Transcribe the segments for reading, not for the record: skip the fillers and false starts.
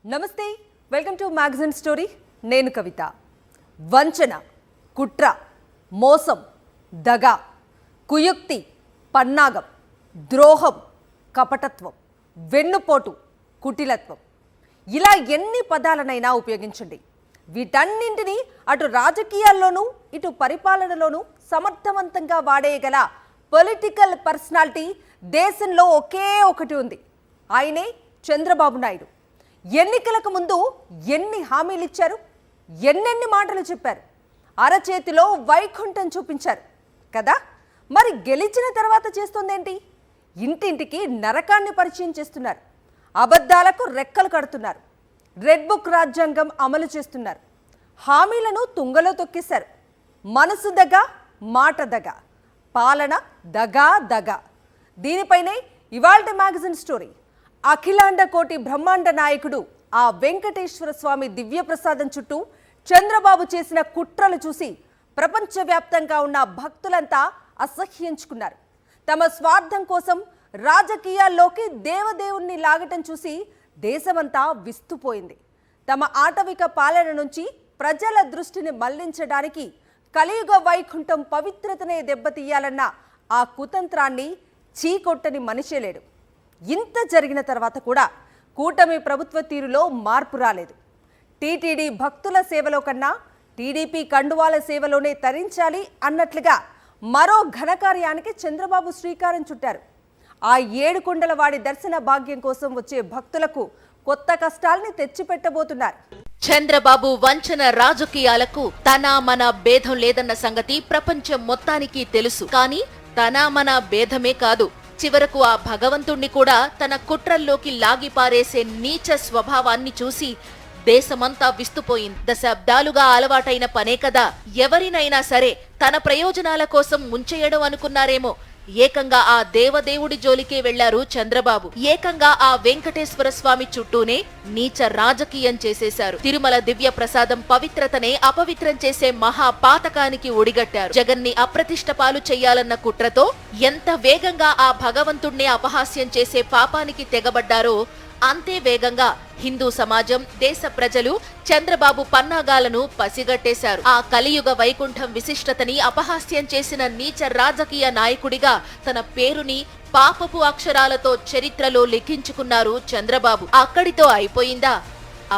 నమస్తే, welcome to magazine story. నేను కవిత. వంచన, కుట్ర, మోసం, దగ, కుయుక్తి, పన్నాగం, ద్రోహం, కపటత్వం, వెన్నుపోటు, కుటిలత్వం, ఇలా ఎన్ని పదాలనైనా ఉపయోగించండి. వీటన్నింటినీ అటు రాజకీయాల్లోనూ ఇటు పరిపాలనలోనూ సమర్థవంతంగా వాడేయగల పొలిటికల్ పర్సనాలిటీ దేశంలో ఒకే ఒకటి ఉంది. ఆయనే చంద్రబాబు నాయుడు. ఎన్నికలకు ముందు ఎన్ని హామీలు ఇచ్చారు, ఎన్నెన్ని మాటలు చెప్పారు, అరచేతిలో వైకుంఠం చూపించారు కదా. మరి గెలిచిన తర్వాత చేస్తుందేంటి? ఇంటింటికి నరకాన్ని పరిచయం చేస్తున్నారు. అబద్ధాలకు రెక్కలు కడుతున్నారు. రెడ్ బుక్ రాజ్యాంగం అమలు చేస్తున్నారు. హామీలను తుంగలో తొక్కేశారు. మనసు దగ, మాట దగ, పాలన దగా దగ. దీనిపైనే ఇవాల్టి మ్యాగజైన్ స్టోరీ. అఖిలాండ కోటి బ్రహ్మాండ నాయకుడు ఆ వెంకటేశ్వర స్వామి దివ్యప్రసాదం చుట్టూ చంద్రబాబు చేసిన కుట్రలు చూసి ప్రపంచవ్యాప్తంగా ఉన్న భక్తులంతా అసహ్యించుకున్నారు. తమ స్వార్థం కోసం రాజకీయాల్లోకి దేవదేవుణ్ణి లాగటం చూసి దేశమంతా విస్తుపోయింది. తమ ఆటవిక పాలన నుంచి ప్రజల దృష్టిని మళ్లించడానికి కలియుగ వైకుంఠం పవిత్రతనే దెబ్బతీయాలన్న ఆ కుతంత్రాన్ని చీకొట్టని మనిషే లేడు. ఇంత జరిగిన తర్వాత కూడా కూటమి ప్రభుత్వ తీరులో మార్పు రాలేదు. టీటీడీ భక్తుల సేవలో కన్నా టీడీపీ కండువాల సేవలోనే తరించాలి అన్నట్లుగా మరో ఘనకార్యానికి చంద్రబాబు శ్రీకారం చుట్టారు. ఆ ఏడుకొండల వాడి దర్శన భాగ్యం కోసం వచ్చే భక్తులకు కొత్త కష్టాల్ని తెచ్చిపెట్టబోతున్నారు. చంద్రబాబు వంచన రాజకీయాలకు తన మన భేదం లేదన్న సంగతి ప్రపంచం మొత్తానికి తెలుసు. కానీ తన మన భేదమే కాదు, చివరకు ఆ భగవంతుణ్ణి కూడా తన కుట్రల్లోకి లాగిపారేసే నీచ స్వభావాన్ని చూసి దేశమంతా విస్తుపోయింది. దశాబ్దాలుగా అలవాటైన పనే కదా. ఎవరినైనా సరే తన ప్రయోజనాల కోసం ముంచేయడం అనుకున్నారేమో. ఏకంగా ఆ దేవదేవుడి జోలికే వెళ్లారు చంద్రబాబు. ఏకంగా ఆ వెంకటేశ్వర స్వామి చుట్టూనే నీచ రాజకీయం చేసేశారు. తిరుమల దివ్య ప్రసాదం పవిత్రతనే అపవిత్రం చేసే మహాపాతకానికి ఒడిగట్టారు. జగన్ని అప్రతిష్ట పాలు చెయ్యాలన్న కుట్రతో ఎంత వేగంగా ఆ భగవంతుణ్ణి అపహాస్యం చేసే పాపానికి తెగబడ్డారో అంతే వేగంగా హిందూ సమాజం, దేశ ప్రజలు చంద్రబాబు పన్నాగాలను పసిగట్టేశారు. ఆ కలియుగ వైకుంఠం విశిష్టతని అపహాస్యం చేసిన నీచ రాజకీయ నాయకుడిగా తన పేరుని పాపపు అక్షరాలతో చరిత్రలో లిఖించుకున్నారు చంద్రబాబు. అక్కడితో అయిపోయిందా?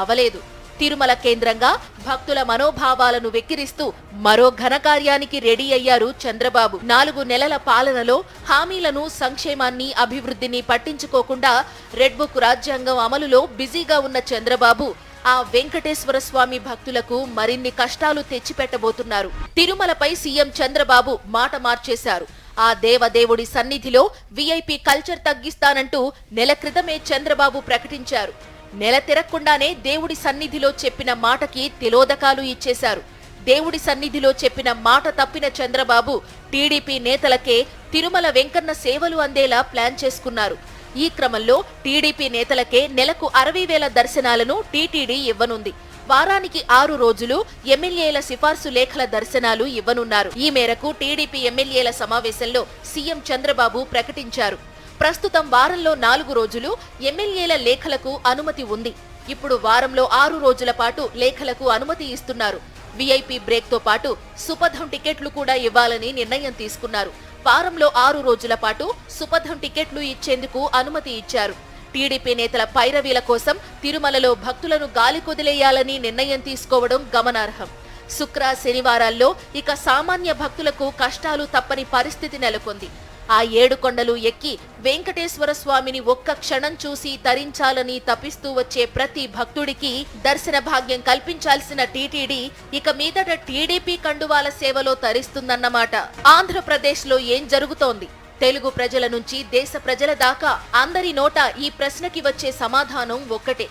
అవలేదు. తిరుమల కేంద్రంగా భక్తుల మనోభావాలను వెక్కిరిస్తూ మరో ఘనకార్యానికి రెడీ అయ్యారు చంద్రబాబు. 4 నెలల పాలనలో హామీలను, సంక్షేమాన్ని, అభివృద్ధిని పట్టించుకోకుండా రెడ్ బుక్ రాజ్యాంగం అమలులో బిజీగా ఉన్న చంద్రబాబు ఆ వెంకటేశ్వర స్వామి భక్తులకు మరిన్ని కష్టాలు తెచ్చిపెట్టబోతున్నారు. తిరుమలపై సీఎం చంద్రబాబు మాట మార్చేశారు. ఆ దేవదేవుడి సన్నిధిలో వీఐపీ కల్చర్ తగ్గిస్తానంటూ నెల క్రితమే చంద్రబాబు ప్రకటించారు. నెల తిరగకుండానే దేవుడి సన్నిధిలో చెప్పిన మాటకి తిలోదకాలు ఇచ్చేశారు. దేవుడి సన్నిధిలో చెప్పిన మాట తప్పిన చంద్రబాబు టీడీపీ నేతలకే తిరుమల వెంకన్న సేవలు అందేలా ప్లాన్ చేసుకున్నారు. ఈ క్రమంలో టీడీపీ నేతలకే నెలకు 60,000 దర్శనాలను టీటీడీ ఇవ్వనుంది. వారానికి 6 రోజులు ఎమ్మెల్యేల సిఫార్సు లేఖల దర్శనాలు ఇవ్వనున్నారు. ఈ మేరకు టీడీపీ ఎమ్మెల్యేల సమావేశంలో సీఎం చంద్రబాబు ప్రకటించారు. ప్రస్తుతం వారంలో 4 రోజులు ఎమ్మెల్యేల లేఖలకు అనుమతి ఉంది. ఇప్పుడు వారంలో 6 రోజుల పాటు లేఖలకు అనుమతి ఇస్తున్నారు. వీఐపీ బ్రేక్ తో పాటు సుపథం టికెట్లు కూడా ఇవ్వాలని నిర్ణయం తీసుకున్నారు. వారంలో 6 రోజుల పాటు సుపథం టికెట్లు ఇచ్చేందుకు అనుమతి ఇచ్చారు. టీడీపీ నేతల పైరవీల కోసం తిరుమలలో భక్తులను గాలి కొదిలేయాలని నిర్ణయం తీసుకోవడం గమనార్హం. శుక్ర, శనివారాల్లో ఇక సామాన్య భక్తులకు కష్టాలు తప్పని పరిస్థితి నెలకొంది. ఆ 7 కొండలు ఎక్కి వెంకటేశ్వర స్వామిని ఒక్క క్షణం చూసి తరించాలని తపిస్తూ వచ్చే ప్రతి భక్తుడికి దర్శన భాగ్యం కల్పించాల్సిన టీటీడీ ఇక మీదట టీడీపీ కండువాల సేవలో తరిస్తుందన్నమాట. ఆంధ్రప్రదేశ్లో ఏం జరుగుతోంది? తెలుగు ప్రజల నుంచి దేశ ప్రజల దాకా అందరి నోట ఈ ప్రశ్నకి వచ్చే సమాధానం ఒక్కటే.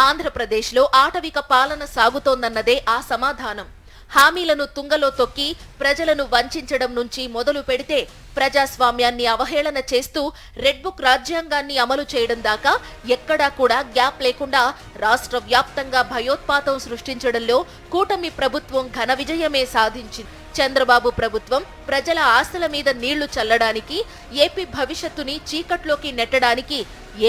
ఆంధ్రప్రదేశ్లో ఆటవిక పాలన సాగుతోందన్నదే ఆ సమాధానం. హామీలను తుంగలో తొక్కి ప్రజలను వంచడం నుంచి మొదలు పెడితే ప్రజాస్వామ్యాన్ని అవహేళన చేస్తూ రెడ్ బుక్ రాజ్యాంగాన్ని అమలు చేయడం దాకా ఎక్కడా కూడా గ్యాప్ లేకుండా రాష్ట్ర వ్యాప్తంగా భయోత్పాతం సృష్టించడంలో కూటమి ప్రభుత్వం ఘన విజయమే సాధించింది. చంద్రబాబు ప్రభుత్వం ప్రజల ఆశల మీద నీళ్లు చల్లడానికి, ఏపీ భవిష్యత్తుని చీకట్లోకి నెట్టడానికి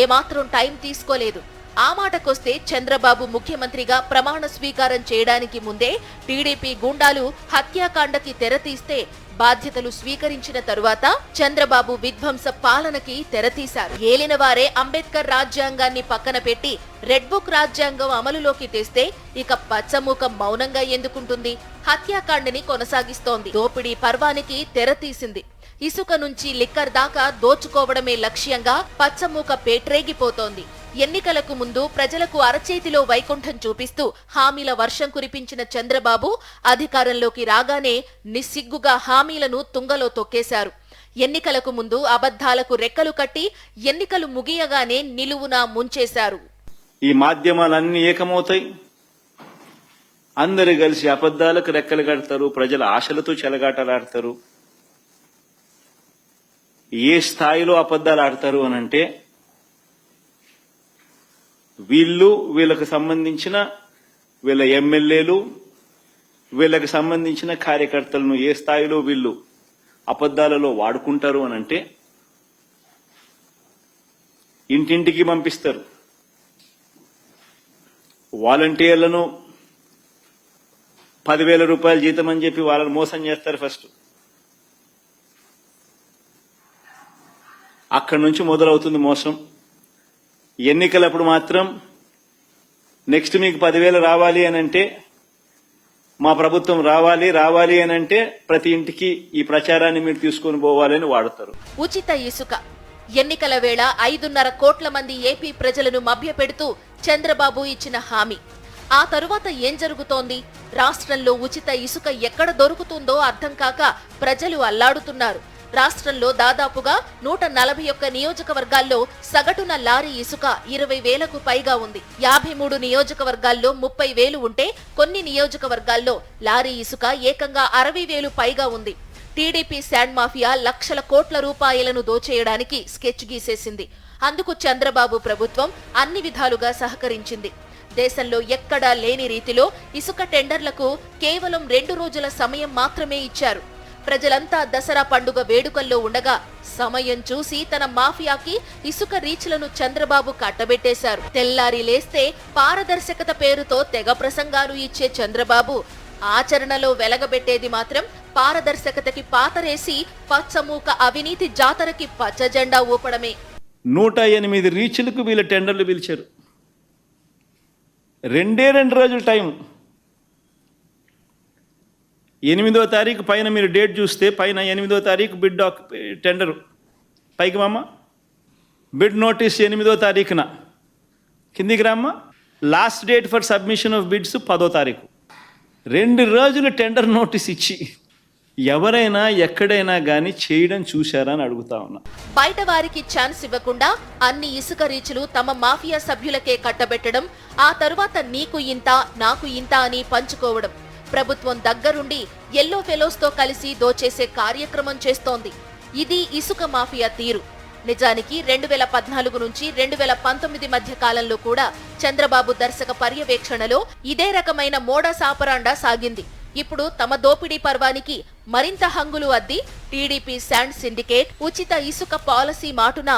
ఏమాత్రం టైం తీసుకోలేదు. ఆ మాటకొస్తే చంద్రబాబు ముఖ్యమంత్రిగా ప్రమాణ స్వీకారం చేయడానికి ముందే టీడీపీ గూండాలు హత్యాకాండకి తెరతీస్తే బాధ్యతలు స్వీకరించిన తరువాత చంద్రబాబు విధ్వంస పాలనకి తెరతీశారు. ఏలినవారే అంబేద్కర్ రాజ్యాంగాన్ని పక్కన పెట్టి రెడ్ బుక్ రాజ్యాంగం అమలులోకి తెస్తే ఇక పచ్చమూక మౌనంగా ఎందుకుంటుంది? హత్యాకాండని కొనసాగిస్తోంది. దోపిడీ పర్వానికి తెరతీసింది. ఇసుక నుంచి లిక్కర్ దాకా దోచుకోవడమే లక్ష్యంగా పచ్చమూక పేట్రేగిపోతోంది. ఎన్నికలకు ముందు ప్రజలకు అరచేతిలో వైకుంఠం చూపిస్తూ హామీల వర్షం కురిపించిన చంద్రబాబు అధికారంలోకి రాగానే నిస్సిగ్గుగా హామీలను తుంగలో తొక్కేశారు. ఎన్నికలకు ముందు అబద్ధాలకు రెక్కలు కట్టి ఎన్నికలు ముగియగానే నిలువునా ముంచేశారు. ఈ మాధ్యమాలన్నీ ఏకమవుతాయి, అందరు కలిసి అబద్ధాలకు రెక్కలు కడతారు, ప్రజల ఆశలతో చెలగాటలాడతారు. ఏ స్థాయిలో అబద్ధాలు ఆడతారు అనంటే వీళ్ళకు సంబంధించిన వీళ్ళ ఎమ్మెల్యేలు, వీళ్ళకి సంబంధించిన కార్యకర్తలను ఏ స్థాయిలో వీళ్ళు అబద్ధాలలో వాడుకుంటారు అనంటే ఇంటింటికి పంపిస్తారు. వాలంటీర్లను 10,000 రూపాయలు జీతం అని చెప్పి వాళ్ళని మోసం చేస్తారు. ఫస్ట్ అక్కడి నుంచి మొదలవుతుంది మోసం. ఎన్నికలప్పుడు మాత్రం నెక్స్ట్ మీకు 10,000 రావాలి అనంటే, మా ప్రభుత్వం రావాలి అనంటే ప్రతి ఇంటికి ఈ ప్రచారాన్ని మీరు తీసుకొని పోవాలని వాడతారు. ఉచిత ఇసుక ఎన్నికల వేళ 5.5 కోట్ల మంది ఏపీ ప్రజలను మభ్యపెడుతూ చంద్రబాబు ఇచ్చిన హామీ. ఆ తరువాత ఏం జరుగుతోంది? రాష్ట్రంలో ఉచిత ఇసుక ఎక్కడ దొరుకుతుందో అర్థం కాక ప్రజలు అల్లాడుతున్నారు. రాష్ట్రంలో దాదాపుగా 141 నియోజకవర్గాల్లో సగటున లారీ ఇసుక 20,000కు పైగా ఉంది. 53 నియోజకవర్గాల్లో 30,000 ఉంటే కొన్ని నియోజకవర్గాల్లో లారీ ఇసుక ఏకంగా 60,000 పైగా ఉంది. టీడీపీ శాండ్ మాఫియా లక్షల కోట్ల రూపాయలను దోచేయడానికి స్కెచ్ గీసేసింది. అందుకు చంద్రబాబు ప్రభుత్వం అన్ని విధాలుగా సహకరించింది. దేశంలో ఎక్కడా లేని రీతిలో ఇసుక టెండర్లకు కేవలం 2 రోజుల సమయం మాత్రమే ఇచ్చారు. ప్రజలంతా దసరా పండుగ వేడుకల్లో ఉండగా సమయం చూసి తన మాఫియాకి ఇసుక రీచ్లను చంద్రబాబు కట్టబెట్టేశారు. తెల్లారి లేస్తే పారదర్శకత పేరుతో తెగ ప్రసంగాలు ఇచ్చే చంద్రబాబు ఆచరణలో వెలగబెట్టేది మాత్రం పారదర్శకతకి పాతరేసి పచ్చమూక అవినీతి జాతరకి పచ్చ జెండా ఊపడమే. 108 రీచ్లకు వీళ్ళ టెండర్లు పిలిచారు. 2 రోజుల టైం. 8వ తారీఖు పైన మీరు డేట్ చూస్తే పైన 8వ తారీఖు బిడ్ టెండర్ పైకి మామ, బిడ్ నోటీస్ 8వ తారీఖున కిందికి రామ్మ. Last date for submission of bids 10వ తారీఖు. 2 రోజులు టెండర్ నోటీస్ ఇచ్చి ఎవరైనా ఎక్కడైనా గానీ చేయడం చూశారా అని అడుగుతా ఉన్నా. బయట వారికి ఛాన్స్ ఇవ్వకుండా అన్ని ఇసుక రీచులు తమ మాఫియా సభ్యులకే కట్టబెట్టడం, ఆ తరువాత నీకు ఇంత నాకు ఇంత అని పంచుకోవడం, ప్రభుత్వం దగ్గరుండి ఎల్లో ఫెలోస్ తో కలిసి దోచేసే కార్యక్రమం చేస్తోంది. ఇది ఇసుక మాఫియా తీరు. నిజానికి 2014 నుంచి 2019 మధ్య కాలంలో కూడా చంద్రబాబు దర్శక పర్యవేక్షణలో ఇదే రకమైన మోడస్ ఆపరాండా సాగింది. ఇప్పుడు తమ దోపిడీ పర్వానికి మరింత హంగులు అద్ది టీడీపీ శాండ్ సిండికేట్ ఉచిత ఇసుక పాలసీ మాటున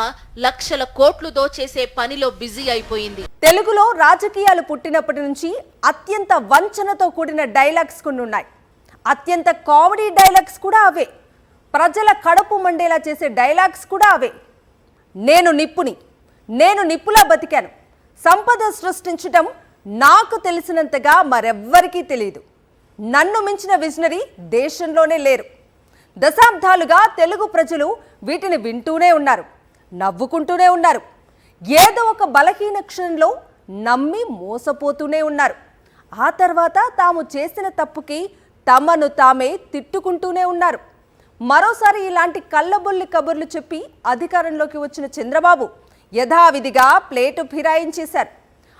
లక్షల కోట్లు దోచేసే పనిలో బిజీ అయిపోయింది. తెలుగులో రాజకీయాలు పుట్టినప్పటి నుంచి అత్యంత వంచనతో కూడిన డైలాగ్స్ కొన్ని ఉన్నాయి. అత్యంత కామెడీ డైలాగ్స్ కూడా అవే. ప్రజల కడుపు మండేలా చేసే డైలాగ్స్ కూడా అవే. నేను నిప్పుని, నేను నిప్పులా బతికాను, సంపద సృష్టించడం నాకు తెలిసినంతగా మరెవ్వరికీ తెలియదు, నన్ను మించిన విజనరీ దేశంలోనే లేరు. దశాబ్దాలుగా తెలుగు ప్రజలు వీటిని వింటూనే ఉన్నారు, నవ్వుకుంటూనే ఉన్నారు. ఏదో ఒక బలహీన క్షణంలో నమ్మి మోసపోతూనే ఉన్నారు. ఆ తర్వాత తాము చేసిన తప్పుకి తమను తామే తిట్టుకుంటూనే ఉన్నారు. మరోసారి ఇలాంటి కళ్ళబొల్లి కబుర్లు చెప్పి అధికారంలోకి వచ్చిన చంద్రబాబు యథావిధిగా ప్లేటు ఫిరాయించేశారు.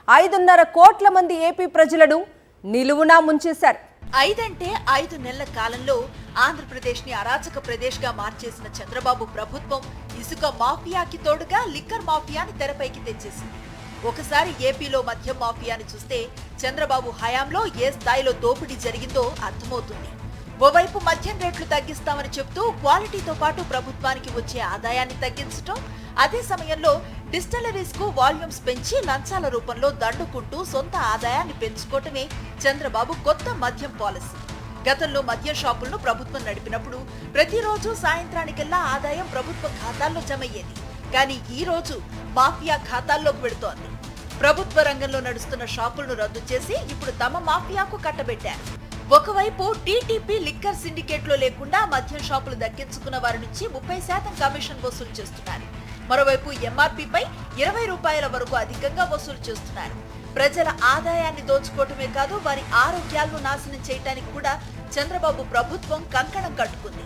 5.5 కోట్ల మంది ఏపీ ప్రజలను నిలువునా ముంచేశారు. 5 అంటే 5 నెలల కాలంలో ఆంధ్రప్రదేశ్ ని అరాచక ప్రదేశ్ గా మార్చేసిన చంద్రబాబు ప్రభుత్వం ఇసుక మాఫియాకి తోడుగా లిక్కర్ మాఫియాని తెరపైకి తెచ్చేసింది. ఒకసారి ఏపీలో మద్యం మాఫియాని చూస్తే చంద్రబాబు హయాంలో ఏ స్థాయిలో దోపిడీ జరిగిందో అర్థమవుతుంది. ఓవైపు మద్యం రేట్లు తగ్గిస్తామని చెప్తూ క్వాలిటీతో పాటు ప్రభుత్వానికి వచ్చే ఆదాయాన్ని తగ్గించడం, అదే సమయంలో డిస్టిలరీస్ కు వాల్యూమ్స్ పెంచి లంచాల రూపంలో దండుకుంటూ సొంత ఆదాయాన్ని పెంచుకోవటమే చంద్రబాబు కొత్త మద్యం పాలసీ. గతంలో మద్యం షాపులను ప్రభుత్వం నడిపినప్పుడు ప్రతిరోజు సాయంత్రానికల్లా ఆదాయం ప్రభుత్వ ఖాతాల్లో జమయ్యేది. కానీ ఈ రోజు మాఫియా ఖాతాల్లోకి వెళుతోంది. ప్రభుత్వ రంగంలో నడుస్తున్న షాపులను రద్దు చేసి ఇప్పుడు తమ మాఫియాకు కట్టబెట్టారు. ఒకవైపు టీటీపీ లిక్కర్ సిండికేట్ లో లేకుండా మద్యం షాపులు దక్కించుకున్న వారి నుంచి 30% కమిషన్ వసూలు చేస్తున్నారు. మరోవైపు ఎంఆర్పీపై 20 రూపాయల వరకు అధికంగా వసూలు చేస్తున్నారు. ప్రజల ఆదాయాన్ని దోచుకోవటమే కాదు, వారి ఆరోగ్యాలను నాశనం చేయడానికి కూడా చంద్రబాబు ప్రభుత్వం కంకణం కట్టుకుంది.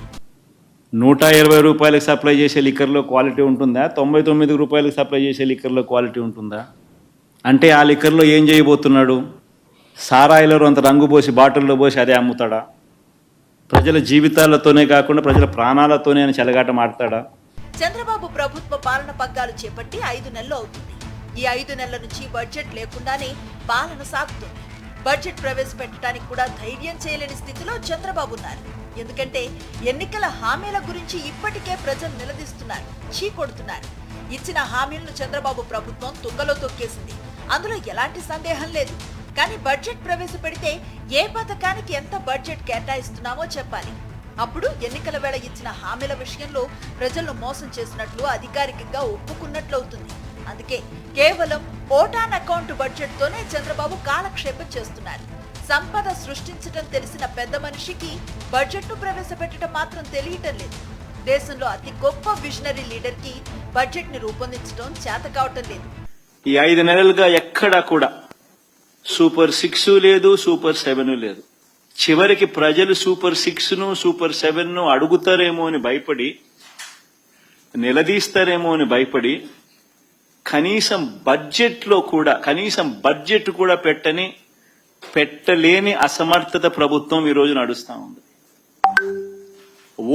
120 రూపాయలకు సప్లై చేసే లిక్కర్లో క్వాలిటీ ఉంటుందా? 99 రూపాయలకు సప్లై చేసే లిక్కర్లో క్వాలిటీ ఉంటుందా? అంటే ఆ లిక్కర్లో ఏం చేయబోతున్నాడు? సారాయిలో అంత రంగు పోసి బాటిల్లో పోసి అదే అమ్ముతాడా? ప్రజల జీవితాలతోనే కాకుండా ప్రజల ప్రాణాలతోనే అని చెలగాట మాడతాడా? చంద్రబాబు ప్రభుత్వ పాలన పగ్గాలు చేపట్టి 5 నెలలు అవుతుంది. ఈ 5 నెలల నుంచి బడ్జెట్ లేకుండానే పాలన సాగుతుంది. బడ్జెట్ ప్రవేశపెట్టడానికి కూడా ధైర్యం చేయలేని స్థితిలో చంద్రబాబు ఉన్నారు. ఎందుకంటే ఎన్నికల హామీల గురించి ఇప్పటికే ప్రజలు నిలదీస్తున్నారు, చీకొడుతున్నారు. ఇచ్చిన హామీలను చంద్రబాబు ప్రభుత్వం తుంగలో తొక్కేసింది, అందులో ఎలాంటి సందేహం లేదు. కానీ బడ్జెట్ ప్రవేశపెడితే ఏ పథకానికి ఎంత బడ్జెట్ కేటాయిస్తున్నామో చెప్పాలి. అప్పుడు ఎన్నికల వేళ ఇచ్చిన హామీల విషయంలో ప్రజలను మోసం చేసినట్లు అధికారికంగా ఒప్పుకున్నట్లవుతుంది. అందుకే కేవలం ఓటాన్ అకౌంట్ బడ్జెట్ తోనే చంద్రబాబు కాలక్షేపం చేస్తున్నారు. సంపద సృష్టించడం తెలిసిన పెద్ద మనిషికి బడ్జెట్ ను ప్రవేశపెట్టడం మాత్రం తెలియటం లేదు. దేశంలో అతి గొప్ప విజనరీ లీడర్ కి బడ్జెట్ ని రూపొందించడం చేత కావటం లేదు. ఈ 5 నెలలుగా ఎక్కడా కూడా సూపర్ 6 లేదు, సూపర్ 7 లేదు. చివరికి ప్రజలు సూపర్ 6ను సూపర్ 7ను అడుగుతారేమో అని భయపడి, నిలదీస్తారేమో అని భయపడి కనీసం బడ్జెట్ కూడా పెట్టలేని అసమర్థత ప్రభుత్వం ఈ రోజు నడుస్తా ఉంది.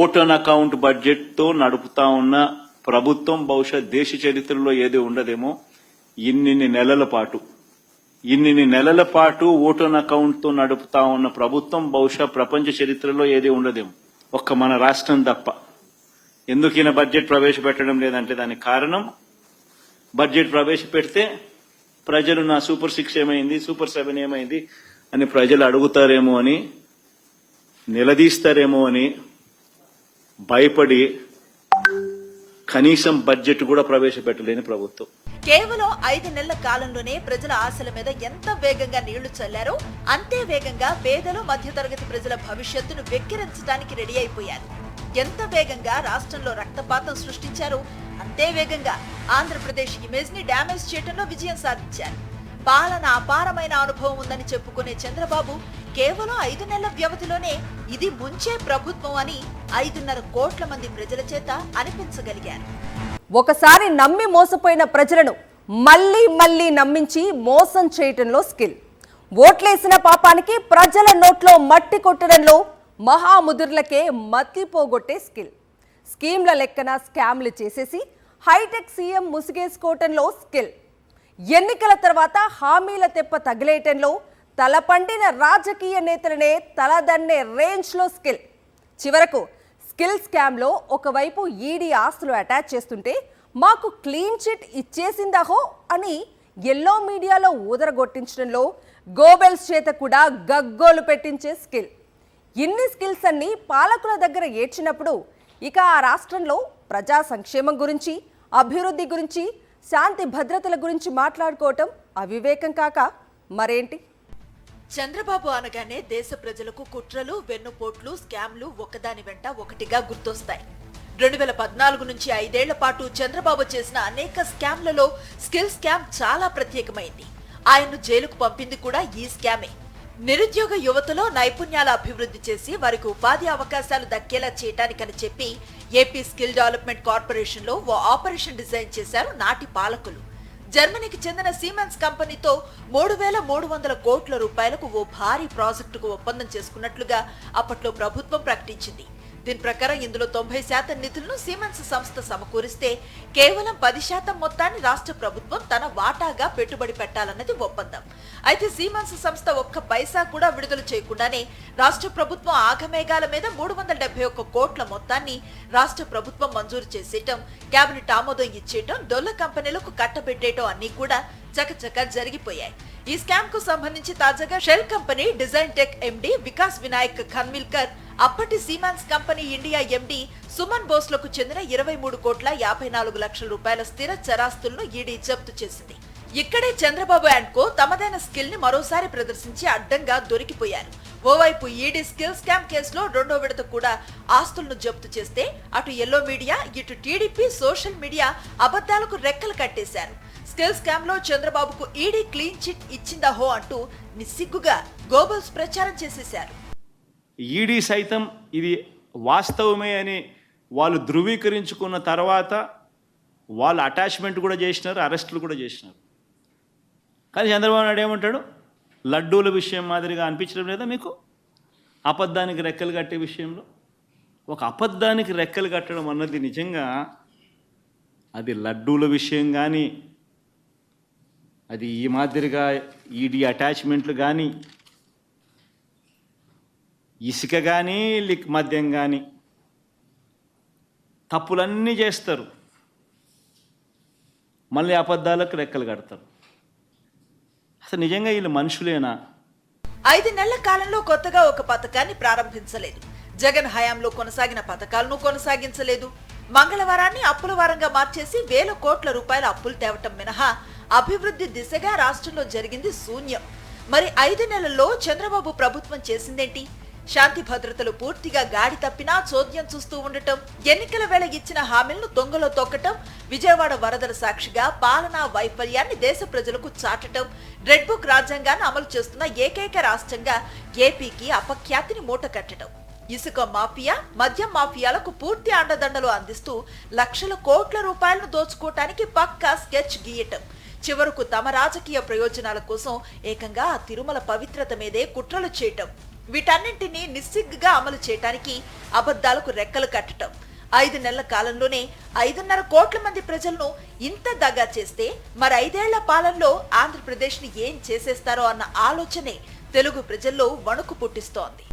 ఓటాన్ అకౌంట్ బడ్జెట్ తో నడుపుతా ఉన్న ప్రభుత్వం బహుశా దేశ చరిత్రలో ఏది ఉండదేమో. ఇన్ని నెలల పాటు ఓటాన్ అకౌంట్ తో నడుపుతా ఉన్న ప్రభుత్వం బహుశా ప్రపంచ చరిత్రలో ఏది ఉండదేమో, ఒక్క మన రాష్ట్రం తప్ప. ఎందుకు ఈయన బడ్జెట్ ప్రవేశపెట్టడం లేదంటే దానికి కారణం, బడ్జెట్ ప్రవేశపెడితే ప్రజలు నా సూపర్ 6 ఏమైంది, సూపర్ 7 ఏమైంది అని ప్రజలు అడుగుతారేమో అని, నిలదీస్తారేమో అని భయపడి కనీసం బడ్జెట్ కూడా ప్రవేశపెట్టలేని ప్రభుత్వం. కేవలం 5 నెలల కాలంలోనే ప్రజల ఆశల మీద ఎంత వేగంగా నీళ్లు చల్లారో అంతే వేగంగా పేదలు, మధ్యతరగతి ప్రజల భవిష్యత్తును వెక్కిరించడానికి రెడీ అయిపోయారు. ఎంత వేగంగా రాష్ట్రంలో రక్తపాతం సృష్టించారో అంతే వేగంగా ఆంధ్రప్రదేశ్ ఇమేజ్ ని డ్యామేజ్ చేయడంలో విజయం సాధించారు. పాలన అపారమైన అనుభవం ఉందని చెప్పుకునే చంద్రబాబు కేవలం 5 నెలల వ్యవధిలోనే ఇది ముంచే ప్రభుత్వం అని 5.5 కోట్ల మంది ప్రజల చేత అనిపించగలిగారు. ఒకసారి నమ్మి మోసపోయిన ప్రజలను మళ్ళీ నమ్మించి మోసం చేయటంలో స్కిల్. ఓట్లేసిన పాపానికి ప్రజల నోట్లో మట్టి కొట్టడంలో మహాముదుర్లకే మతి పోగొట్టే స్కిల్. స్కీమ్ల లెక్కన స్కామ్లు చేసేసి హైటెక్ సీఎం ముసుగేసుకోవటంలో స్కిల్. ఎన్నికల తర్వాత హామీల తెప్ప తగిలేయటంలో తలపండిన రాజకీయ నేతలనే తలదన్నే రేంజ్లో స్కిల్. చివరకు స్కిల్ స్కామ్లో ఒకవైపు ఈడీ ఆస్తులు అటాచ్ చేస్తుంటే మాకు క్లీన్ చిట్ ఇచ్చేసిందాహో అని ఎల్లో మీడియాలో ఊదరగొట్టించడంలో గోబెల్స్ చేత కూడా గగ్గోలు పెట్టించే స్కిల్. ఇన్ని స్కిల్స్ అన్ని పాలకుల దగ్గర ఏడ్చినప్పుడు ఇక ఆ రాష్ట్రంలో ప్రజా సంక్షేమం గురించి, అభివృద్ధి గురించి, శాంతి భద్రతల గురించి మాట్లాడుకోవటం అవివేకం కాక మరేంటి? చంద్రబాబు అనగానే దేశ ప్రజలకు కుట్రలు, వెన్నుపోట్లు, స్కామ్లు ఒకదాని వెంట ఒకటిగా గుర్తొస్తాయి. 2014 నుంచి 5 ఏళ్ల పాటు చంద్రబాబు చేసిన అనేక స్కామ్లలో స్కిల్ స్కామ్ చాలా ప్రత్యేకమైంది. ఆయన్ను జైలుకు పంపింది కూడా ఈ స్కామే. నిరుద్యోగ యువతలో నైపుణ్యాల అభివృద్ధి చేసి వారికి ఉపాధి అవకాశాలు దక్కేలా చేయటానికని చెప్పి ఏపీ స్కిల్ డెవలప్మెంట్ కార్పొరేషన్ లో ఓ ఆపరేషన్ డిజైన్ చేశారు నాటి పాలకులు. జర్మనీకి చెందిన సీమెన్స్ కంపెనీతో 3,300 కోట్ల రూపాయలకు ఓ భారీ ప్రాజెక్టుకు ఒప్పందం చేసుకున్నట్లుగా అప్పట్లో ప్రభుత్వం ప్రకటించింది. దీని ప్రకారం ఇందులో 90% నిధులను సిమెన్స్ సంస్థ సమకూరిస్తే కేవలం 10% మొత్తాన్ని రాష్ట్ర ప్రభుత్వం తన వాటాగా పెట్టుబడి పెట్టాలన్నది ఒప్పందం. అయితే సిమెన్స్ సంస్థ ఒక్క పైసా కూడా విడుదల చేయకుండానే రాష్ట్ర ప్రభుత్వం ఆగమేఘాల మీద 371 కోట్ల మొత్తాన్ని రాష్ట్ర ప్రభుత్వం మంజూరు చేసేయటం, కేబినెట్ ఆమోదం ఇచ్చేయటం, డొల్ల కంపెనీలకు కట్టబెట్టేయటం అన్ని కూడా చకచక జరిగిపోయాయి. ఈ స్కామ్ కు సంబంధించి తాజాగా shell company design tech MD Vikas Vinayak Khanvilkar, అప్పటి Siemens company India MD Suman బోస్లకు చెందిన 23,54,00,000 రూపాయల స్థిర చరాస్తులను ఈడీ జప్తు చేసింది. ఇక్కడే చంద్రబాబు అండ్ కో తమదైన స్కిల్ ని మరోసారి ప్రదర్శించి అడ్డంగా దొరికిపోయారు. ఓవైపు ఈడీ స్కిల్ స్కామ్ కేసులో రెండో విడత కూడా ఆస్తులను జప్తు చేస్తే అటు ఎల్లో మీడియా, ఇటు టీడీపీ సోషల్ మీడియా అబద్ధాలకు రెక్కలు కట్టేశారు. స్కిల్ స్కామ్ లో చంద్రబాబుకు ఈడీ క్లీన్ చిట్ ఇచ్చిందహో అంటూ నిస్సిగ్గుగా గోబల్స్ ప్రచారం చేసేశారు. ఈడీ సైతం ఇది వాస్తవమే అని వాళ్ళు ధృవీకరించుకున్న తర్వాత వాళ్ళు అటాచ్మెంట్ కూడా చేసినారు, అరెస్టులు కూడా చేసినారు. కానీ చంద్రబాబు నాయుడు ఏమంటాడు? లడ్డూల విషయం మాదిరిగా అనిపించడం లేదా మీకు? అబద్ధానికి రెక్కలు కట్టే విషయంలో ఒక అబద్ధానికి రెక్కలు కట్టడం అన్నది నిజంగా అది లడ్డూల విషయం కానీ, అది ఈ మాదిరిగా ఈడీ అటాచ్మెంట్లు కానీ, ఇసుక కానీ, మద్యం కానీ తప్పులన్నీ చేస్తారు, మళ్ళీ అబద్ధాలకు రెక్కలు కడతారు. అసలు నిజంగా వీళ్ళు మనుషులేనా? 5 నెలల కాలంలో కొత్తగా ఒక పథకాన్ని ప్రారంభించలేదు. జగన్ హయాంలో కొనసాగిన పథకాలను కొనసాగించలేదు. మంగళవారాన్ని అప్పుల వారంగా మార్చేసి వేల కోట్ల రూపాయల అప్పులు తేవటం మినహా అభివృద్ధి దిశగా రాష్ట్రంలో జరిగింది శూన్యం. మరి 5 నెలల్లో చంద్రబాబు ప్రభుత్వం చేసిందేంటి? శాంతి భద్రతలు పూర్తిగా గాడి తప్పినా చోద్యం చూస్తూ ఉండటం, ఎన్నికల వేళ ఇచ్చిన హామీలను దొంగలో తొక్కటం, విజయవాడ వరదల సాక్షిగా పాలనా వైఫల్యాన్ని దేశ ప్రజలకు చాటటం, రెడ్ బుక్ రాజ్యాంగాన్ని అమలు చేస్తున్న ఏకైక రాష్ట్రంగా ఏపీకి అపఖ్యాతిని మూట కట్టడం, ఇసుక మాఫియా, మద్యం మాఫియాలకు పూర్తి అండదండలు అందిస్తూ లక్షల కోట్ల రూపాయలను దోచుకోవటానికి పక్కా స్కెచ్ గీయటం, చివరకు తమ రాజకీయ ప్రయోజనాల కోసం ఏకంగా ఆ తిరుమల పవిత్రత మీదే కుట్రలు చేయటం, వీటన్నింటినీ నిస్సిగ్గుగా అమలు చేయటానికి అబద్ధాలకు రెక్కలు కట్టడం, 5 నెలల కాలంలోనే 5.5 కోట్ల మంది ప్రజలను ఇంత దగా చేస్తే మరి 5 ఏళ్ల పాలనలో ఆంధ్రప్రదేశ్ ని ఏం చేసేస్తారో అన్న ఆలోచనే తెలుగు ప్రజల్లో వణుకు పుట్టిస్తోంది.